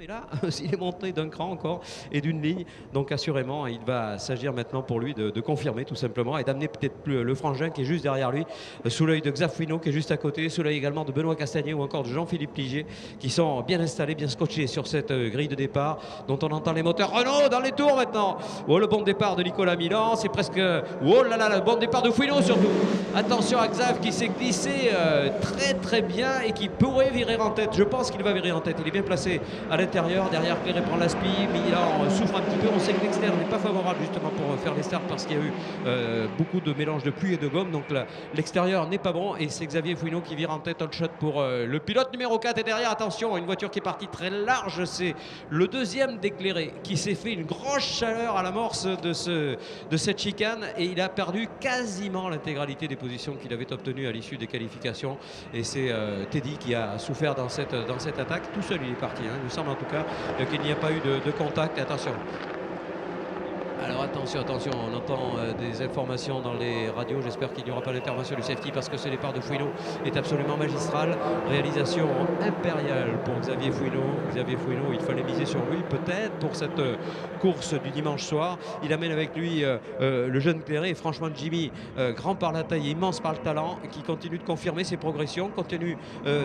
mais là, s'il est monté d'un cran encore et d'une ligne, donc assurément, il va s'agir maintenant pour lui de confirmer tout simplement et d'amener peut-être plus le frangin qui est juste derrière lui, sous l'œil de Xav Fouineau qui est juste à côté, sous l'œil également de Benoît Castagnier ou encore de Jean-Philippe Ligier qui sont bien installés, bien scotchés sur cette grille de départ dont on entend les moteurs. Renault dans les tours maintenant. Oh, le bon départ de Nicolas Milan, c'est presque... Oh là là, le bon départ de Fouineau surtout. Attention à Xav qui s'est glissé très très bien et qui pourrait virer en tête. Je pense qu'il va virer en tête. Il est bien placé à l'intérieur. Derrière, Claire prend l'aspi. Milan souffre un petit peu. On sait que l'externe n'est pas favorable justement pour faire les starts parce qu'il y a eu beaucoup de mélange de pluie et de gomme. Donc l'extérieur n'est pas bon et c'est Xavier Fouineau qui vire en tête. On shot pour le pilote numéro 4 et derrière, attention, une voiture qui est partie très large. C'est le deuxième d'éclairé qui s'est fait une grosse chaleur à l'amorce de cette chicane et il a perdu quasiment l'intégralité des positions qu'il avait obtenues à l'issue des qualifications. Et c'est Teddy qui a souffert dans cette attaque. Tout seul, il est parti. Hein. Il me semble en tout cas qu'il n'y a pas eu de contact. Attention. Alors attention, on entend des informations dans les radios. J'espère qu'il n'y aura pas d'intervention du safety parce que ce départ de Fouineau est absolument magistral. Réalisation impériale pour Xavier Fouineau. Xavier Fouineau, il fallait miser sur lui peut-être pour cette course du dimanche soir. Il amène avec lui le jeune Clairé et franchement Jimmy, grand par la taille, immense par le talent, qui continue de confirmer ses progressions, continue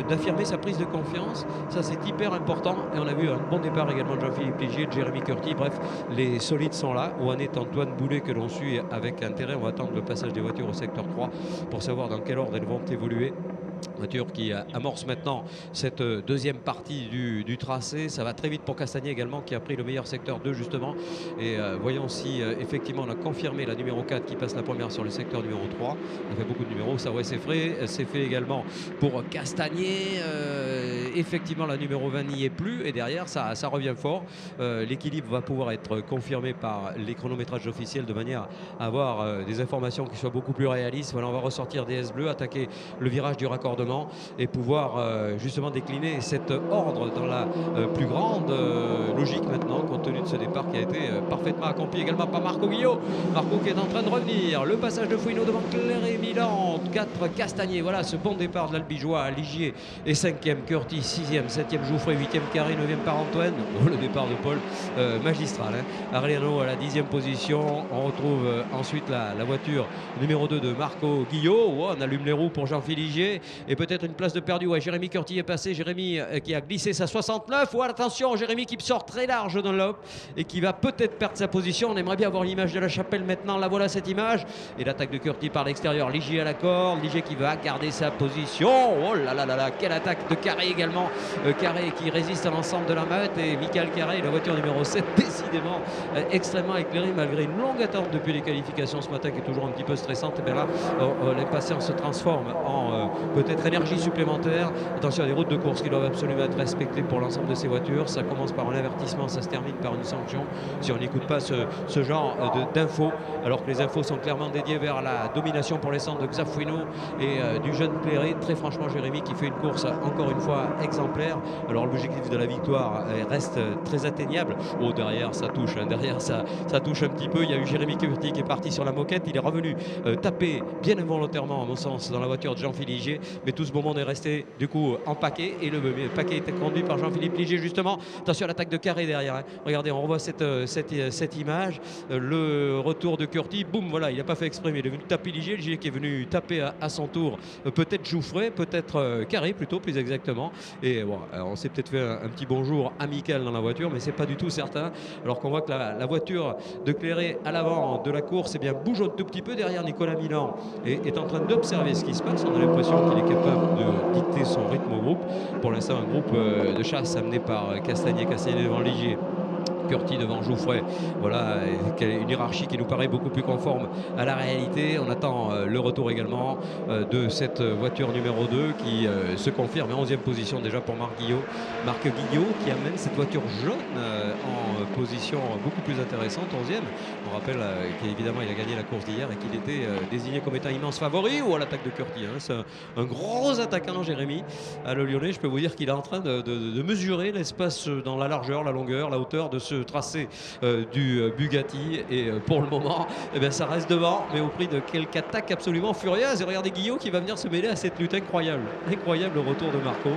d'affirmer sa prise de confiance. Ça c'est hyper important et on a vu un bon départ également de Jean-Philippe Ligier, de Jérémy Curti. Bref, les solides sont là. Où en est Antoine Boulet que l'on suit avec intérêt. On va attendre le passage des voitures au secteur 3 pour savoir dans quel ordre elles vont évoluer. Voiture qui amorce maintenant cette deuxième partie du tracé. Ça va très vite pour Castagnier également qui a pris le meilleur secteur 2 justement. Et voyons si effectivement on a confirmé la numéro 4 qui passe la première sur le secteur numéro 3. On a fait beaucoup de numéros, ça ouais c'est fait. C'est fait également pour Castagnier. Effectivement la numéro 20 n'y est plus et derrière ça revient fort. L'équilibre va pouvoir être confirmé par les chronométrages officiels de manière à avoir des informations qui soient beaucoup plus réalistes. Voilà, on va ressortir des S bleus, attaquer le virage du raccordement et pouvoir justement décliner cet ordre dans la plus grande logique maintenant compte tenu de ce départ qui a été parfaitement accompli également par Marco Guillot. Marco qui est en train de revenir. Le passage de Fouineau devant Clairé, Milan, 4 Castagnier. Voilà ce bon départ de l'Albigeois. Ligier est 5e, Curtis 6e, 7e Jouffret, 8e Carré, 9e par Antoine. Oh, le départ de Paul magistral. Hein. Arellano à la 10e position. On retrouve ensuite la voiture numéro 2 de Marco Guillot. Oh, on allume les roues pour Jean-Philippe Ligier. Et peut-être une place de perdu. Ouais, Jérémy Curti est passé. Jérémy qui a glissé sa 69. Ouais, attention, Jérémy qui sort très large dans l'op et qui va peut-être perdre sa position. On aimerait bien avoir l'image de la chapelle maintenant. La voilà cette image. Et l'attaque de Curti par l'extérieur. Ligier à la corde. Ligier qui va garder sa position. Oh là là là là. Quelle attaque de Carré également. Carré qui résiste à l'ensemble de la meute. Et Michael Carré, la voiture numéro 7, décidément extrêmement éclairée malgré une longue attente depuis les qualifications ce matin qui est toujours un petit peu stressante. Et bien là, l'impatience se transforme en peut-être énergie supplémentaire. Attention à des routes de course qui doivent absolument être respectées pour l'ensemble de ces voitures. Ça commence par un avertissement, ça se termine par une sanction si on n'écoute pas ce genre d'infos, alors que les infos sont clairement dédiées vers la domination pour l'instant de Xav Fouineau et du jeune Clairé. Très franchement, Jérémy qui fait une course encore une fois exemplaire. Alors l'objectif de la victoire reste très atteignable. Oh, derrière ça touche, hein. Derrière ça touche un petit peu. Il y a eu Jérémy Curti qui est parti sur la moquette. Il est revenu taper bien involontairement à mon sens dans la voiture de Jean-Philippe Ligier, mais tout ce beau monde est resté du coup en paquet et le paquet était conduit par Jean-Philippe Ligier justement. Attention à l'attaque de Carré derrière, hein. Regardez, on revoit cette image, le retour de Curti, boum, voilà, il n'a pas fait exprès, mais il est venu taper Ligier qui est venu taper à son tour peut-être Jouffret, peut-être Carré plutôt, plus exactement. Et bon, on s'est peut-être fait un petit bonjour amical dans la voiture, mais c'est pas du tout certain, alors qu'on voit que la voiture de Clairé à l'avant de la course eh bien, bouge un tout petit peu derrière. Nicolas Milan est en train d'observer ce qui se passe. On a l'impression qu'il est capable de dicter son rythme au groupe. Pour l'instant, un groupe de chasse amené par Castagnier devant Ligier, Curti devant Jouffret. Voilà, une hiérarchie qui nous paraît beaucoup plus conforme à la réalité. On attend le retour également de cette voiture numéro 2 qui se confirme en 11e position déjà pour Marc Guillot. Marc Guillot qui amène cette voiture jaune en position beaucoup plus intéressante, 11e. On rappelle qu'évidemment il a gagné la course d'hier et qu'il était désigné comme étant immense favori ou à l'attaque de Curti. Hein. C'est un gros attaquant, Jérémy. À le Lyonnais, je peux vous dire qu'il est en train de mesurer l'espace dans la largeur, la longueur, la hauteur de ce tracé du Bugatti. Et pour le moment, eh bien, ça reste devant, mais au prix de quelques attaques absolument furieuses. Et regardez Guillaume qui va venir se mêler à cette lutte incroyable. Incroyable le retour de Marco.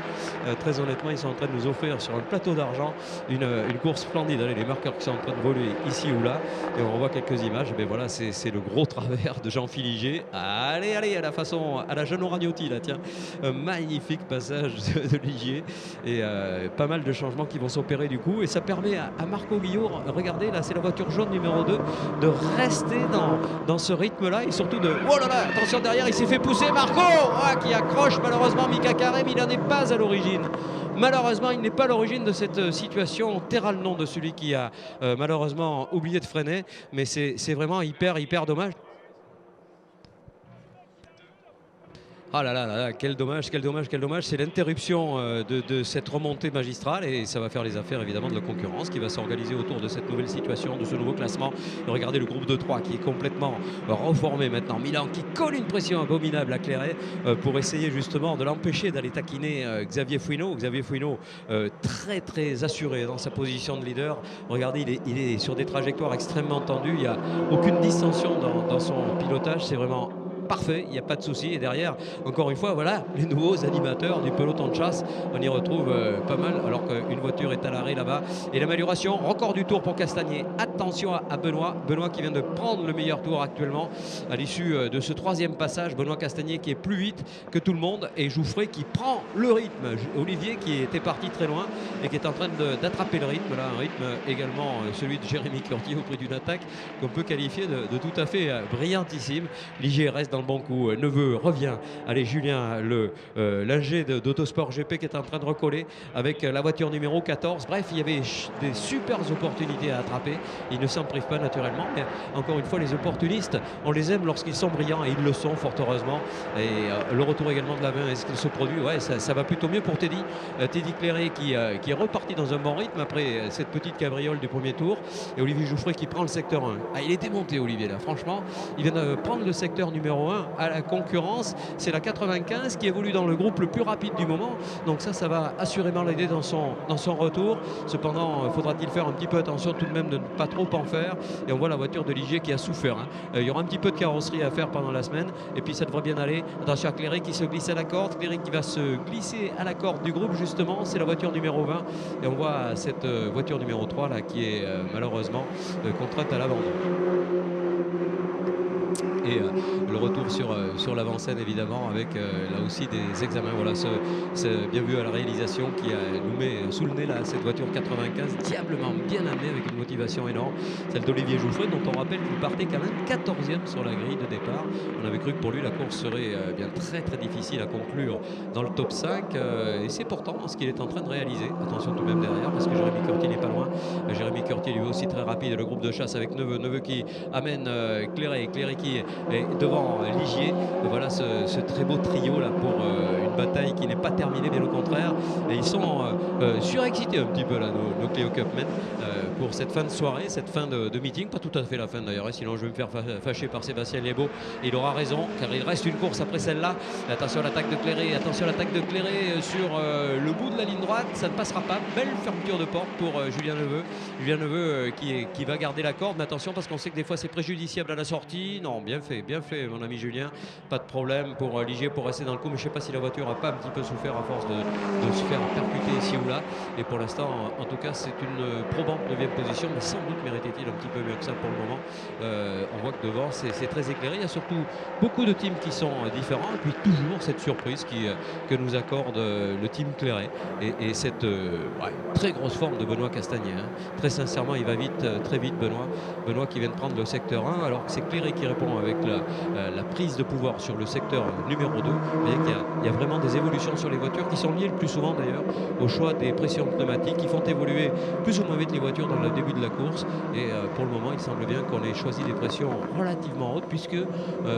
Très honnêtement, ils sont en train de nous offrir sur un plateau d'argent une course splendide. Allez, les marqueurs qui sont en train de voler ici ou là. Et on revoit quelques images. Mais voilà, c'est le gros travers de Jean-Philippe Ligier. Allez, allez, à la façon, à la jeune Oragnotti, là, tiens. Un magnifique passage de Ligier. Et pas mal de changements qui vont s'opérer du coup. Et ça permet à Marco Guillot, regardez, là, c'est la voiture jaune numéro 2, de rester dans ce rythme-là. Et surtout de... Oh là là, attention derrière, il s'est fait pousser Marco qui accroche malheureusement Mika Karem. Il n'en est pas à l'origine. Malheureusement, il n'est pas à l'origine de cette situation. On taira le nom de celui qui a malheureusement oublié de freiner. Mais c'est vraiment hyper dommage. Ah là là là là, quel dommage, quel dommage, quel dommage. C'est l'interruption de cette remontée magistrale et ça va faire les affaires évidemment de la concurrence qui va s'organiser autour de cette nouvelle situation, de ce nouveau classement. Et regardez le groupe de 3 qui est complètement reformé maintenant. Milan qui colle une pression abominable à Clairet pour essayer justement de l'empêcher d'aller taquiner Xavier Fouineau. Xavier Fouineau très assuré dans sa position de leader. Regardez, il est sur des trajectoires extrêmement tendues. Il n'y a aucune distension dans son pilotage. C'est vraiment parfait, il n'y a pas de souci. Et derrière, encore une fois, voilà, les nouveaux animateurs du peloton de chasse. On y retrouve pas mal, alors qu'une voiture est à l'arrêt là-bas. Et l'amélioration, record du tour pour Castagnier. Attention à Benoît. Benoît qui vient de prendre le meilleur tour actuellement à l'issue de ce troisième passage. Benoît Castagnier qui est plus vite que tout le monde. Et Jouffret qui prend le rythme. Olivier qui était parti très loin et qui est en train d'attraper le rythme. Là, un rythme également celui de Jérémy Curtier au prix d'une attaque qu'on peut qualifier de tout à fait brillantissime. Ligier reste dans le bon coup. Neveu revient. Allez, Julien, l'ingé d'Autosport GP qui est en train de recoller avec la voiture numéro 14. Bref, il y avait des super opportunités à attraper. Ils ne s'en privent pas naturellement. Mais encore une fois, les opportunistes, on les aime lorsqu'ils sont brillants et ils le sont fort heureusement. Et le retour également de la main, est-ce qu'il se produit? Ouais, ça va plutôt mieux pour Teddy. Teddy Clairet qui est reparti dans un bon rythme après cette petite cabriole du premier tour. Et Olivier Jouffret qui prend le secteur 1. Ah, il est démonté, Olivier, là. Franchement, il vient de prendre le secteur numéro 1 à la concurrence. C'est la 95 qui évolue dans le groupe le plus rapide du moment. Donc ça va assurément l'aider dans son retour. Cependant, faudra-t-il faire un petit peu attention tout de même de ne pas trop en faire. Et on voit la voiture de Ligier qui a souffert. Il y aura un petit peu de carrosserie à faire pendant la semaine. Et puis ça devrait bien aller. Attention à Clairet qui se glisse à la corde. Clairet qui va se glisser à la corde du groupe justement. C'est la voiture numéro 20. Et on voit cette voiture numéro 3 là qui est malheureusement contrainte à l'abandon. Et le retour sur l'avant-scène évidemment avec là aussi des examens. Voilà, c'est bien vu à la réalisation qui nous met sous le nez là cette voiture 95 diablement bien amenée avec une motivation énorme, celle d'Olivier Jouffret dont on rappelle qu'il partait quand même 14e sur la grille de départ. On avait cru que pour lui la course serait bien très difficile à conclure dans le top 5 et c'est pourtant ce qu'il est en train de réaliser. Attention tout de même derrière parce que Jérémy Curtier n'est pas loin. Jérémy Curtier lui aussi très rapide, le groupe de chasse avec Neveu qui amène Clairet qui est devant Ligier. Voilà ce très beau trio là pour une bataille qui n'est pas terminée, bien au contraire. Et ils sont surexcités un petit peu là, nos Clio Cupmen, pour cette fin de soirée, cette fin de meeting. Pas tout à fait la fin d'ailleurs, sinon je vais me faire fâcher par Sébastien Liebo. Il aura raison car il reste une course après celle-là. Attention à l'attaque de Clairet, attention à l'attaque de Clairet sur le bout de la ligne droite. Ça ne passera pas. Belle fermeture de porte pour Julien Neveu. Julien Neveu qui va garder la corde, mais attention parce qu'on sait que des fois c'est préjudiciable à la sortie. Non, bien fait mon ami Julien, pas de problème pour Ligier pour rester dans le coup, mais je ne sais pas si la voiture n'a pas un petit peu souffert à force de se faire percuter ici ou là. Et pour l'instant, en tout cas, c'est une probante 9e position, mais sans doute méritait-il un petit peu mieux que ça pour le moment. On voit que devant c'est très éclairé. Il y a surtout beaucoup de teams qui sont différents, et puis toujours cette surprise que nous accorde le team Clairet et cette très grosse forme de Benoît Castagnier. Très sincèrement, il va vite, très vite Benoît qui vient de prendre le secteur 1 alors que c'est Clairet qui répond avec la prise de pouvoir sur le secteur numéro 2. Vous voyez qu'il y a vraiment des évolutions sur les voitures qui sont liées le plus souvent d'ailleurs au choix des pressions pneumatiques qui font évoluer plus ou moins vite les voitures dans le début de la course. Et pour le moment, il semble bien qu'on ait choisi des pressions relativement hautes puisque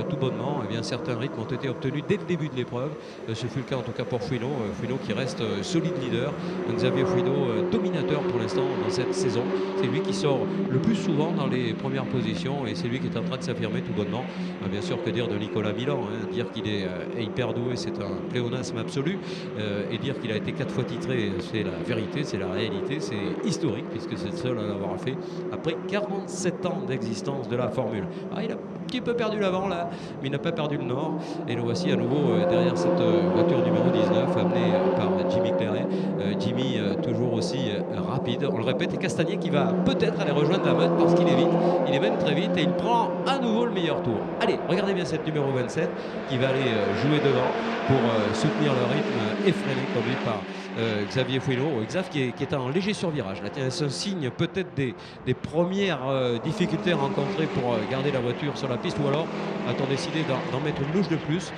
tout bonnement, eh bien, certains rythmes ont été obtenus dès le début de l'épreuve. Ce fut le cas en tout cas pour Fouineau. Fouineau qui reste solide leader. Donc, Xavier Fouineau, dominateur pour l'instant dans cette saison. C'est lui qui sort le plus souvent dans les premières positions et c'est lui qui est en train de s'affirmer tout bonnement. Bien sûr, que dire de Nicolas Milan, dire qu'il est hyper doué, c'est un pléonasme absolu, et dire qu'il a été 4 fois titré, c'est la vérité, c'est la réalité, c'est historique puisque c'est le seul seul à l'avoir fait après 47 ans d'existence de la Formule. Ah, il a un petit peu perdu l'avant là, mais il n'a pas perdu le nord. Et le voici à nouveau derrière cette voiture numéro 19 amenée par Jimmy Claret. Jimmy toujours aussi rapide, on le répète, et Castagnier qui va peut-être aller rejoindre la meute parce qu'il est vite, il est même très vite et il prend à nouveau le meilleur tour. Allez, regardez bien cette numéro 27 qui va aller jouer devant pour soutenir le rythme effréné conduit par Xavier Fouineau, Xav qui est en léger survirage. Là, c'est un signe peut-être des premières difficultés rencontrées pour garder la voiture sur la piste, ou alors a-t-on décidé d'en mettre une louche de plus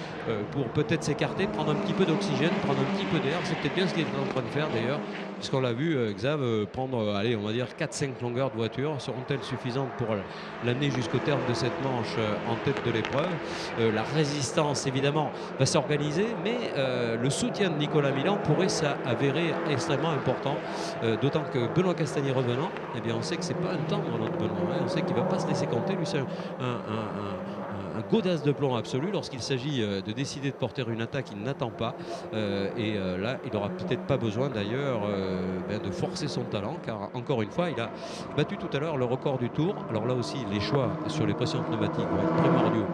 pour peut-être s'écarter, prendre un petit peu d'oxygène, prendre un petit peu d'air. C'est peut-être bien ce qu'il est en train de faire d'ailleurs, puisqu'on l'a vu Xav prendre, allez, on va dire 4-5 longueurs de voiture. Seront-elles suffisantes pour l'amener jusqu'au terme de cette manche en tête de l'épreuve? La résistance évidemment va s'organiser, mais le soutien de Nicolas Milan pourrait s'avérer extrêmement important, d'autant que Benoît Castagnier revenant, eh bien on sait que c'est pas un tendre notre Benoît, hein. On sait qu'il ne va pas se laisser compter, lui c'est un godasse de plomb absolu lorsqu'il s'agit de décider de porter une attaque qu'il n'attend pas. Là, il n'aura peut-être pas besoin d'ailleurs de forcer son talent, car encore une fois, il a battu tout à l'heure le record du tour. Alors là aussi, les choix sur les pressions pneumatiques vont être primordiaux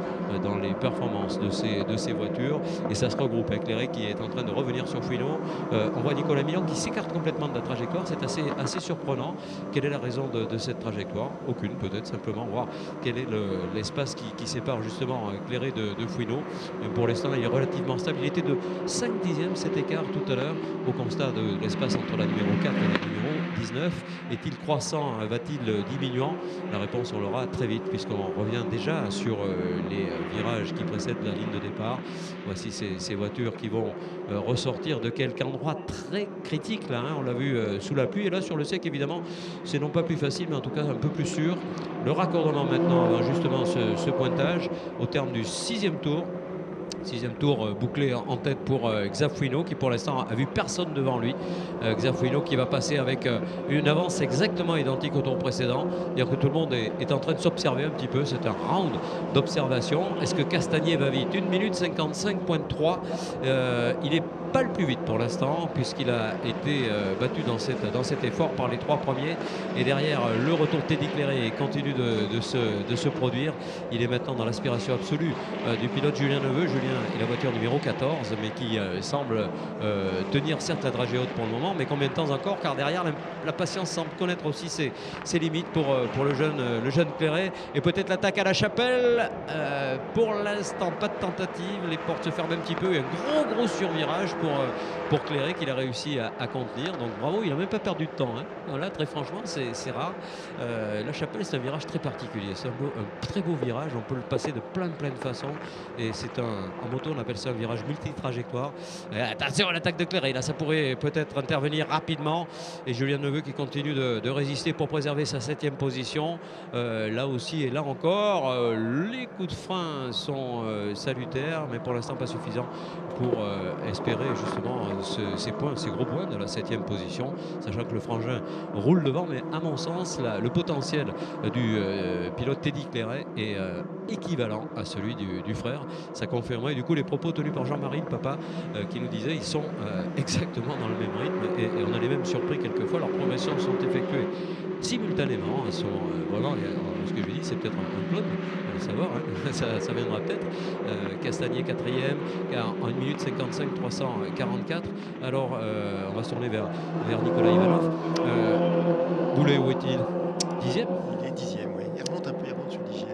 dans les performances de ces voitures. Et ça se regroupe avec Claret qui est en train de revenir sur Fouineau. On voit Nicolas Milan qui s'écarte complètement de la trajectoire. C'est assez surprenant. Quelle est la raison de cette trajectoire? Aucune, peut-être simplement voir quel est l'espace qui sépare justement Claret de Fouineau. Pour l'instant, il est relativement stable. Il était de 5 dixièmes cet écart tout à l'heure au constat de l'espace entre la numéro 4 et la numéro 19. Est-il croissant? Va-t-il diminuant? La réponse, on l'aura très vite puisqu'on revient déjà sur les virages qui précèdent la ligne de départ. Voici ces voitures qui vont ressortir de quelques endroits très critiques là, hein. On l'a vu sous la pluie, et là sur le sec évidemment c'est non pas plus facile mais en tout cas un peu plus sûr. Le raccordement maintenant avant justement ce pointage au terme du 6e tour. 6e tour bouclé en tête pour Xav Fouineau qui pour l'instant a vu personne devant lui. Xav Fouineau qui va passer avec une avance exactement identique au tour précédent. C'est-à-dire que tout le monde est en train de s'observer un petit peu. C'est un round d'observation. Est-ce que Castagnier va vite? 1 minute 55.3. Il est pas le plus vite pour l'instant puisqu'il a été battu dans cet effort par les 3 premiers, et derrière le retour de Teddy Claret continue de se produire. Il est maintenant dans l'aspiration absolue du pilote Julien Neveu. Julien est la voiture numéro 14 mais qui semble tenir certes la dragée haute pour le moment, mais combien de temps encore, car derrière la patience semble connaître aussi ses limites pour le jeune Claret, et peut-être l'attaque à la chapelle. Pour l'instant pas de tentative, les portes se ferment un petit peu et un gros survirage pour Claret qu'il a réussi à contenir. Donc bravo, il n'a même pas perdu de temps, hein. Voilà, très franchement, c'est rare. La chapelle, c'est un virage très particulier. C'est un très beau virage. On peut le passer de plein de façons. Et c'est en moto, on appelle ça un virage multi-trajectoire. Attention à l'attaque de Claret. Là, ça pourrait peut-être intervenir rapidement. Et Julien Neveu qui continue de résister pour préserver sa 7e position. Là aussi et là encore, les coups de frein sont salutaires, mais pour l'instant pas suffisants pour espérer justement ces gros points de la 7e position, sachant que le frangin roule devant, mais à mon sens le potentiel du pilote Teddy Claret est équivalent à celui du frère. Ça confirmerait du coup les propos tenus par Jean-Marie, le papa, qui nous disait ils sont exactement dans le même rythme, et on a les mêmes surpris quelquefois. Leurs progressions sont effectuées simultanément. Elles sont vraiment, ce que je dis, c'est peut-être un clone, allez savoir, hein. ça viendra peut-être. Castagnier 4e en 1 minute 55 344. Alors on va se tourner vers Nicolas Ivanov. Boulet, où est-il? 10e? Il est 10e, oui. Il remonte un peu, il remonte sur l'IGL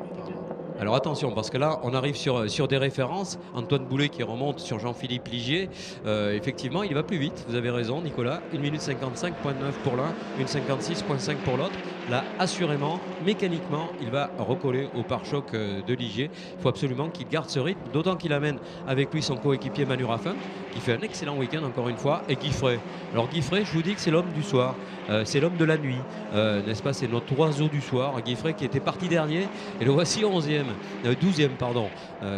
apparemment. Alors attention, parce que là, on arrive sur des références. Antoine Boulet qui remonte sur Jean-Philippe Ligier. Effectivement, il va plus vite. Vous avez raison, Nicolas. 1 minute 55.9 pour l'un, 1 56.5 pour l'autre. Là, assurément, mécaniquement, il va recoller au pare-choc de Ligier. Il faut absolument qu'il garde ce rythme, d'autant qu'il amène avec lui son coéquipier Manu Raffin, qui fait un excellent week-end encore une fois, et Guy Frey. Alors Guy Frey, je vous dis que c'est l'homme du soir, c'est l'homme de la nuit, n'est-ce pas? C'est notre oiseau du soir, Guy Frey, qui était parti dernier, et le voici 12e, pardon.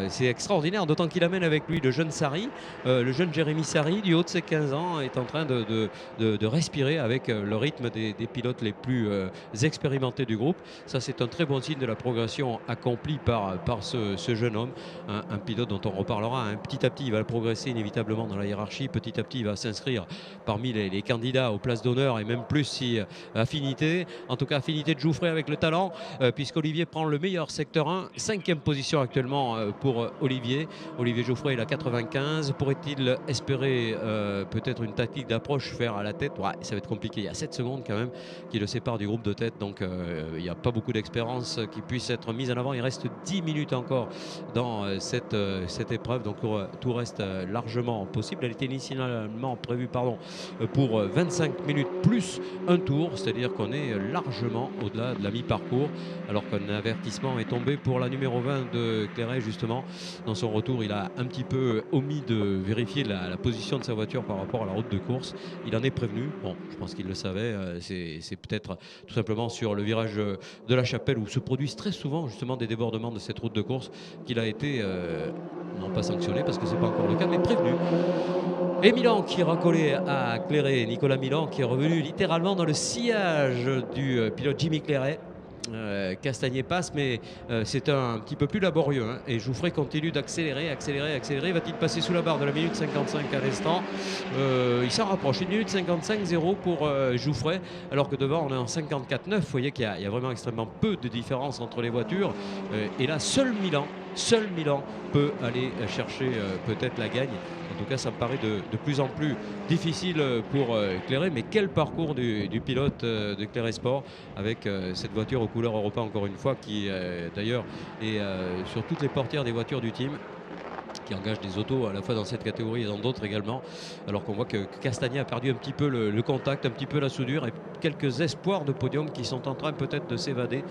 C'est extraordinaire, d'autant qu'il amène avec lui le jeune Sarri, le jeune Jérémy Sarri, du haut de ses 15 ans, est en train de respirer avec le rythme des pilotes les plus expérimentés du groupe. Ça, c'est un très bon signe de la progression accomplie par ce jeune homme, un pilote dont on reparlera, hein. Petit à petit, il va progresser inévitablement dans la hiérarchie. Petit à petit, il va s'inscrire parmi les candidats aux places d'honneur et même plus si affinité. En tout cas, affinité de Jouffret avec le talent, puisqu'Olivier prend le meilleur secteur 1. 5e position actuellement pour Olivier. Olivier Jouffret, il a 95. Pourrait-il espérer peut-être une tactique d'approche faire à la tête? Ouais, ça va être compliqué. Il y a 7 secondes quand même qui le séparent du groupe de tête. Donc il n'y a pas beaucoup d'expérience qui puisse être mise en avant. Il reste 10 minutes encore dans cette épreuve. Donc tout reste largement possible. Elle était initialement prévue pour 25 minutes plus un tour. C'est-à-dire qu'on est largement au-delà de la mi-parcours. Alors qu'un avertissement est tombé pour la numéro 20 de Clairet justement. Dans son retour, il a un petit peu omis de vérifier la position de sa voiture par rapport à la route de course. Il en est prévenu. Bon, je pense qu'il le savait. C'est peut-être tout simplement sur le virage de la Chapelle où se produisent très souvent justement des débordements de cette route de course qu'il a été non pas sanctionné parce que c'est pas encore le cas, mais prévenu. Et Milan qui racolait à Clairet, Nicolas Milan qui est revenu littéralement dans le sillage du pilote Jimmy Clairet. Castagnet passe, mais c'est un petit peu plus laborieux, hein. Et Jouffret continue d'accélérer, accélérer. Va-t-il passer sous la barre de la minute 55 à l'instant? Il s'en rapproche. 1 minute 55-0 pour Jouffret, alors que devant on est en 54-9. Vous voyez qu'il y a vraiment extrêmement peu de différence entre les voitures. Et là, seul Milan peut aller chercher peut-être la gagne. En tout cas, ça me paraît de plus en plus difficile pour Clairet. Mais quel parcours du pilote de Clairet Sport avec cette voiture aux couleurs Europa, encore une fois, qui d'ailleurs est sur toutes les portières des voitures du team, qui engage des autos à la fois dans cette catégorie et dans d'autres également, alors qu'on voit que Castagnet a perdu un petit peu le contact, un petit peu la soudure, et quelques espoirs de podium qui sont en train peut-être de s'évader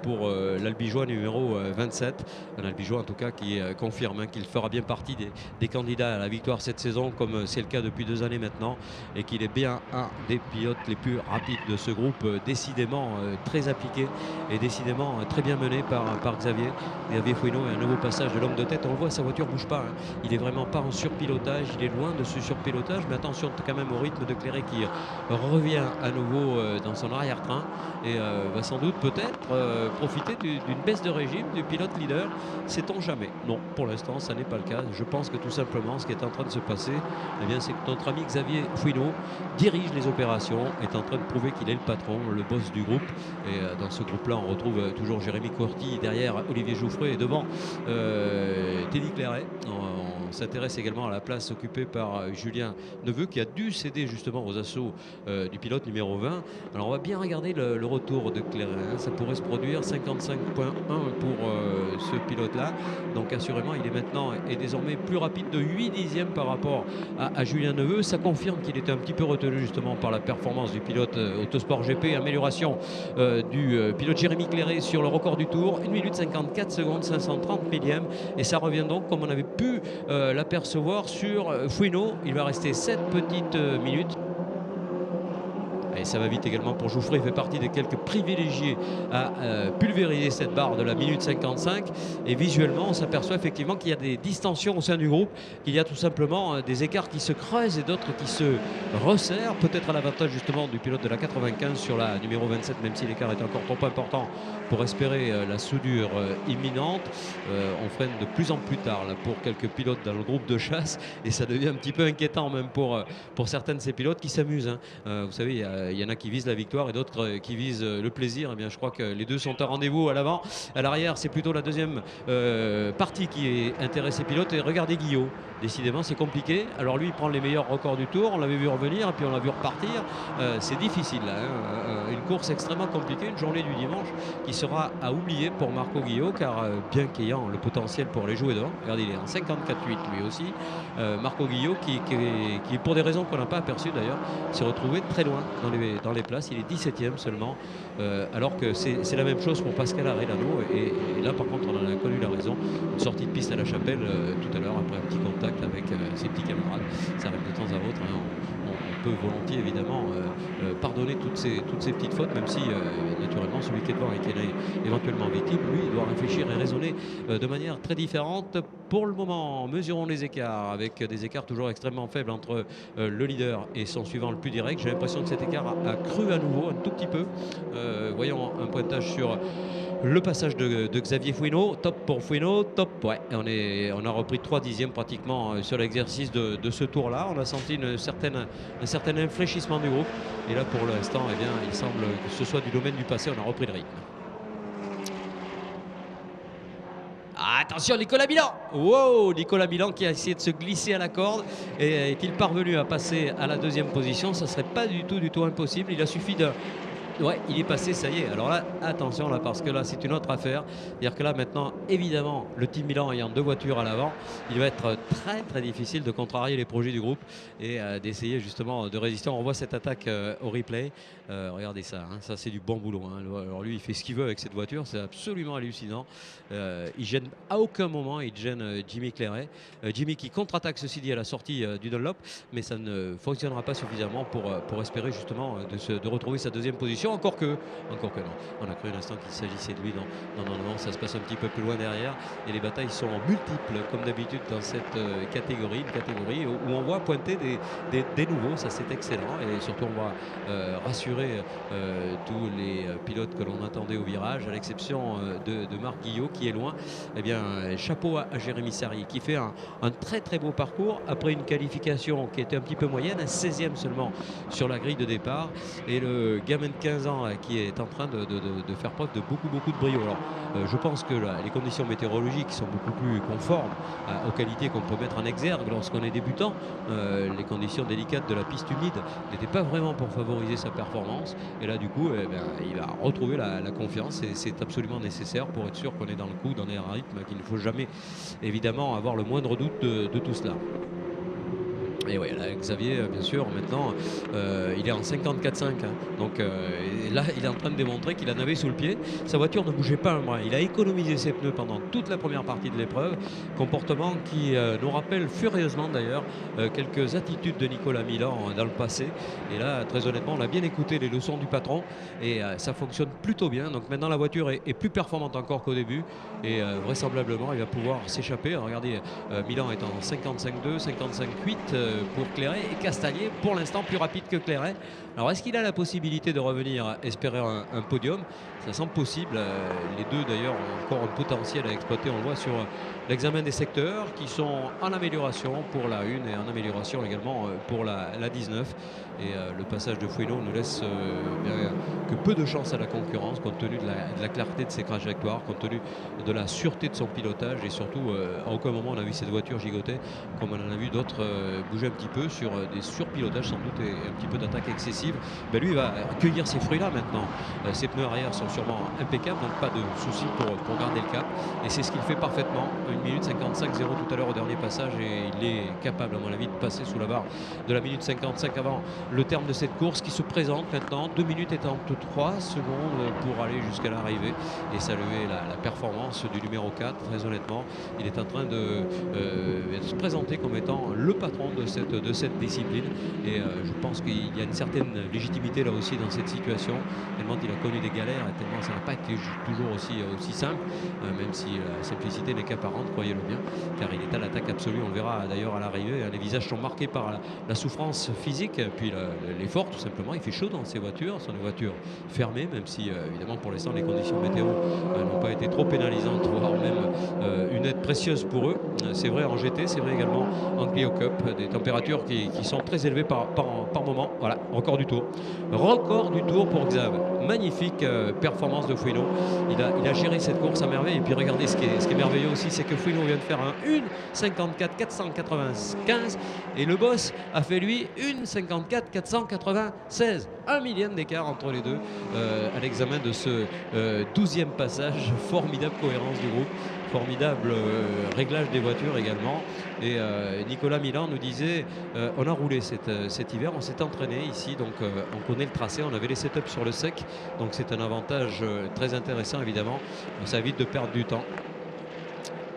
pour l'Albigeois numéro 27. Un Albigeois en tout cas qui confirme qu'il fera bien partie des candidats à la victoire cette saison, comme c'est le cas depuis 2 années maintenant, et qu'il est bien un des pilotes les plus rapides de ce groupe, décidément très appliqué et décidément très bien mené par Xavier Fouineau. Et un nouveau passage de l'homme de tête, on le voit, sa voiture bouge pas, hein. Il est vraiment pas en surpilotage, il est loin de ce surpilotage, mais attention quand même au rythme de Clairet qui revient à nouveau dans son arrière-train et va sans doute peut-être profiter d'une baisse de régime du pilote leader. Sait-on jamais? Non, pour l'instant ça n'est pas le cas. Je pense que tout simplement ce qui est en train de se passer, eh bien, c'est que notre ami Xavier Fouineau dirige les opérations, est en train de prouver qu'il est le patron, le boss du groupe. Et dans ce groupe là on retrouve toujours Jérémy Courty derrière Olivier Jouffret et devant Teddy Clairet. On s'intéresse également à la place occupée par Julien Neveu qui a dû céder justement aux assauts du pilote numéro 20. Alors on va bien regarder le retour de Clairet, hein. Ça pourrait se produire 55.1 pour ce pilote là. Donc assurément il est maintenant et désormais plus rapide de 8 dixièmes par rapport à Julien Neveu. Ça confirme qu'il était un petit peu retenu justement par la performance du pilote Autosport GP. Amélioration du pilote Jérémy Clairet sur le record du tour, 1 minute 54 secondes 530 millièmes, et ça revient donc comme on avait pu l'apercevoir sur Fouineau. Il va rester 7 petites minutes. Et ça va vite également pour Jouffret. Il fait partie des quelques privilégiés à pulvériser cette barre de la minute 55. Et visuellement, on s'aperçoit effectivement qu'il y a des distensions au sein du groupe, qu'il y a tout simplement des écarts qui se creusent et d'autres qui se resserrent. Peut-être à l'avantage justement du pilote de la 95 sur la numéro 27, même si l'écart est encore trop important pour espérer la soudure imminente. On freine de plus en plus tard là, pour quelques pilotes dans le groupe de chasse. Et ça devient un petit peu inquiétant même pour certains de ces pilotes qui s'amusent, hein. Vous savez, il y en a qui visent la victoire et d'autres qui visent le plaisir. Eh bien, je crois que les deux sont à rendez-vous à l'avant. À l'arrière, c'est plutôt la deuxième partie qui intéresse les pilotes. Et regardez Guillot. Décidément, c'est compliqué. Alors lui, il prend les meilleurs records du tour. On l'avait vu revenir, puis on l'a vu repartir. C'est difficile, là, hein. Une course extrêmement compliquée, une journée du dimanche qui sera à oublier pour Marco Guillot, car bien qu'ayant le potentiel pour aller jouer devant, regardez, il est en 54-8 lui aussi. Marco Guillot, qui pour des raisons qu'on n'a pas aperçues d'ailleurs, s'est retrouvé très loin dans les places. Il est 17e seulement, alors que c'est la même chose pour Pascal Arellano. Et là, par contre, on en a connu la raison. Une sortie de piste à la Chapelle tout à l'heure, après un petit contact avec ses petits camarades. Ça arrive de temps à autre, hein. On peut volontiers évidemment pardonner toutes ces petites fautes, même si naturellement celui qui est devant et qui est éventuellement victime, lui, il doit réfléchir et raisonner de manière très différente. Pour le moment, mesurons les écarts avec des écarts toujours extrêmement faibles entre le leader et son suivant le plus direct. J'ai l'impression que cet écart a cru à nouveau un tout petit peu. Voyons un pointage sur le passage de Xavier Fouineau. Top pour Fouineau, top. Ouais, on a repris 3 dixièmes pratiquement sur l'exercice de ce tour-là. On a senti un certain infléchissement du groupe. Et là, pour l'instant, eh bien, il semble que ce soit du domaine du passé. On a repris le rythme. Attention, Nicolas Milan. Wow, Nicolas Milan qui a essayé de se glisser à la corde. Et est-il parvenu à passer à la deuxième position? Ça ne serait pas du tout impossible. Il a suffi de... Ouais, il est passé, ça y est. Alors là, attention là, parce que là, c'est une autre affaire. C'est-à-dire que là, maintenant, évidemment, le team Milan ayant 2 voitures à l'avant, il va être très difficile de contrarier les projets du groupe et d'essayer justement de résister. On revoit cette attaque au replay. Regardez ça, hein, ça c'est du bon boulot. Hein. Alors lui, il fait ce qu'il veut avec cette voiture, c'est absolument hallucinant. Il gêne à aucun moment, il gêne Jimmy Clairet. Jimmy qui contre-attaque, ceci dit, à la sortie du Dunlop, mais ça ne fonctionnera pas suffisamment pour espérer justement de retrouver sa deuxième position. Encore que non. On a cru un instant qu'il s'agissait de lui. Non, ça se passe un petit peu plus loin derrière. Et les batailles sont multiples, comme d'habitude dans cette catégorie. Une catégorie où on voit pointer des nouveaux. Ça, c'est excellent. Et surtout, on va rassurer tous les pilotes que l'on attendait au virage, à l'exception de Marc Guillot, qui est loin. Eh bien, chapeau à Jérémy Sarri, qui fait un très beau parcours après une qualification qui était un petit peu moyenne, un 16e seulement sur la grille de départ. Et le gamin de 15 ans qui est en train de faire preuve de beaucoup de brio. Alors, je pense que les conditions météorologiques sont beaucoup plus conformes aux qualités qu'on peut mettre en exergue lorsqu'on est débutant. Les conditions délicates de la piste humide n'étaient pas vraiment pour favoriser sa performance. Et là, du coup, il va retrouver la confiance et c'est absolument nécessaire pour être sûr qu'on est dans le coup, dans les rythmes, qu'il ne faut jamais, évidemment, avoir le moindre doute de tout cela. Et oui, là, Xavier, bien sûr, maintenant, il est en 54,5. Hein. Donc là, il est en train de démontrer qu'il en avait sous le pied. Sa voiture ne bougeait pas un brin. Il a économisé ses pneus pendant toute la première partie de l'épreuve. Comportement qui nous rappelle furieusement d'ailleurs quelques attitudes de Nicolas Milan dans le passé. Et là, très honnêtement, on a bien écouté les leçons du patron. Et ça fonctionne plutôt bien. Donc maintenant, la voiture est plus performante encore qu'au début. Et vraisemblablement, il va pouvoir s'échapper. Regardez, Milan est en 55,2, 55,8 pour Clairet et Castagnier pour l'instant plus rapide que Clairet. Alors est-ce qu'il a la possibilité de revenir espérer un podium? Ça semble possible. Les deux d'ailleurs ont encore un potentiel à exploiter. On le voit sur l'examen des secteurs qui sont en amélioration pour la 1 et en amélioration également pour la 19. Et le passage de Fouineau ne laisse bien que peu de chance à la concurrence compte tenu de la clarté de ses trajectoires, compte tenu de la sûreté de son pilotage et surtout à aucun moment on a vu cette voiture gigoter comme on en a vu d'autres bouger un petit peu sur des surpilotages sans doute et un petit peu d'attaque excessive. Ben lui il va cueillir ces fruits là maintenant. Ses pneus arrière sont sûrement impeccables, donc pas de souci pour garder le cap et c'est ce qu'il fait parfaitement. 1 minute 55-0 tout à l'heure au dernier passage et il est capable à mon avis de passer sous la barre de la minute 55 avant le terme de cette course qui se présente maintenant. 2 minutes et 33 secondes pour aller jusqu'à l'arrivée et saluer la performance du numéro 4. Très honnêtement, il est en train de se présenter comme étant le patron de cette discipline et je pense qu'il y a une certaine légitimité là aussi dans cette situation, tellement il a connu des galères et tellement ça n'a pas été toujours aussi simple, même si la simplicité n'est qu'apparente, croyez-le bien, car il est à l'attaque absolue. On le verra d'ailleurs à l'arrivée, les visages sont marqués par la souffrance physique, puis l'effort tout simplement. Il fait chaud dans ces voitures, ce sont des voitures fermées, même si évidemment pour l'instant les conditions météo n'ont pas été trop pénalisantes, voire même une aide précieuse pour eux. C'est vrai en GT, c'est vrai également en Clio Cup, des températures qui sont très élevées par moment. Voilà, record du tour. Record du tour pour Xav. Magnifique performance de Fouineau. Il a géré cette course à merveille. Et puis regardez, ce qui est merveilleux aussi, c'est que Fouineau vient de faire un 1,54 495 et le boss a fait lui 1,54 496. 1 millième d'écart entre les deux à l'examen de ce 12e passage. Formidable cohérence du groupe. Formidable réglage des voitures également. Et Nicolas Milan nous disait on a roulé cet hiver, on s'est entraîné ici, donc on connaît le tracé, on avait les setups sur le sec, donc c'est un avantage très intéressant évidemment, ça évite de perdre du temps.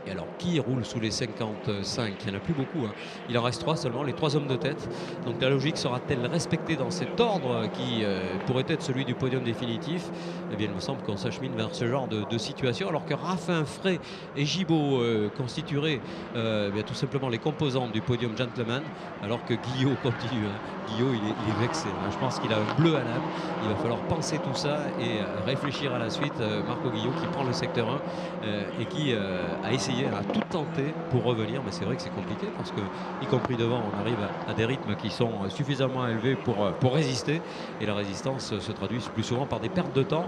Et alors qui roule sous les 55? Il n'y en a plus beaucoup, hein. Il en reste 3 seulement, les 3 hommes de tête. Donc la logique sera-t-elle respectée dans cet ordre qui pourrait être celui du podium définitif? Eh bien, il me semble qu'on s'achemine vers ce genre de situation, alors que Raffin, Frey et Gibaud constitueraient bien, tout simplement les composantes du podium gentleman, alors que Guillot continue, hein. Guillot, il est vexé, hein. Je pense qu'il a un bleu à l'âme. Il va falloir penser tout ça et réfléchir à la suite. Marco Guillot qui prend le secteur 1 et qui a essayé, a tout tenté pour revenir, mais c'est vrai que c'est compliqué parce que, y compris devant, on arrive à des rythmes qui sont suffisamment élevés pour résister, et la résistance se traduit plus souvent par des pertes de temps.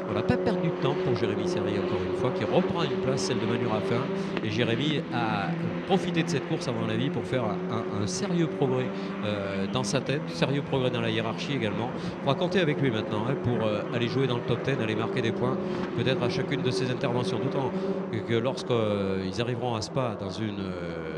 On n'a pas perdu de temps pour Jérémy Serrier, encore une fois, qui reprend une place, celle de Manu Raffin, et Jérémy a profité de cette course, à mon avis, pour faire un sérieux progrès dans sa tête, sérieux progrès dans la hiérarchie également. On va compter avec lui maintenant, hein, pour aller jouer dans le top 10, aller marquer des points, peut-être à chacune de ses interventions, d'autant que lorsqu'ils arriveront à Spa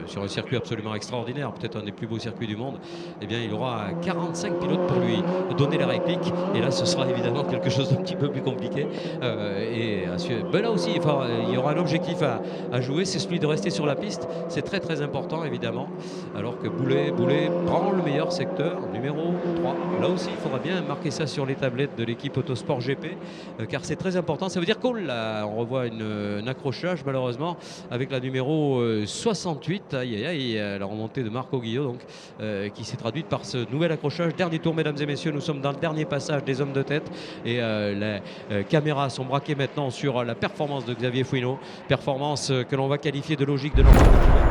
sur un circuit absolument extraordinaire, peut-être un des plus beaux circuits du monde, eh bien il aura 45 pilotes pour lui donner la réplique, et là ce sera évidemment quelque chose d'un petit peu plus compliqué. Ben là aussi, enfin, il y aura un objectif à jouer, c'est celui de rester sur la piste. C'est très très important évidemment, alors que Boulet prend le meilleur secteur, numéro 3. Là aussi, il faudra bien marquer ça sur les tablettes de l'équipe Autosport GP, car c'est très important. Ça veut dire qu'on revoit un accrochage malheureusement avec la numéro 68. Aïe aïe aïe, la remontée de Marco Guillot, donc, qui s'est traduite par ce nouvel accrochage. Dernier tour, mesdames et messieurs, nous sommes dans le dernier passage des hommes de tête, et les caméras sont braquées maintenant sur la performance de Xavier Fouineau, performance que l'on va qualifier de logique de l'ensemble.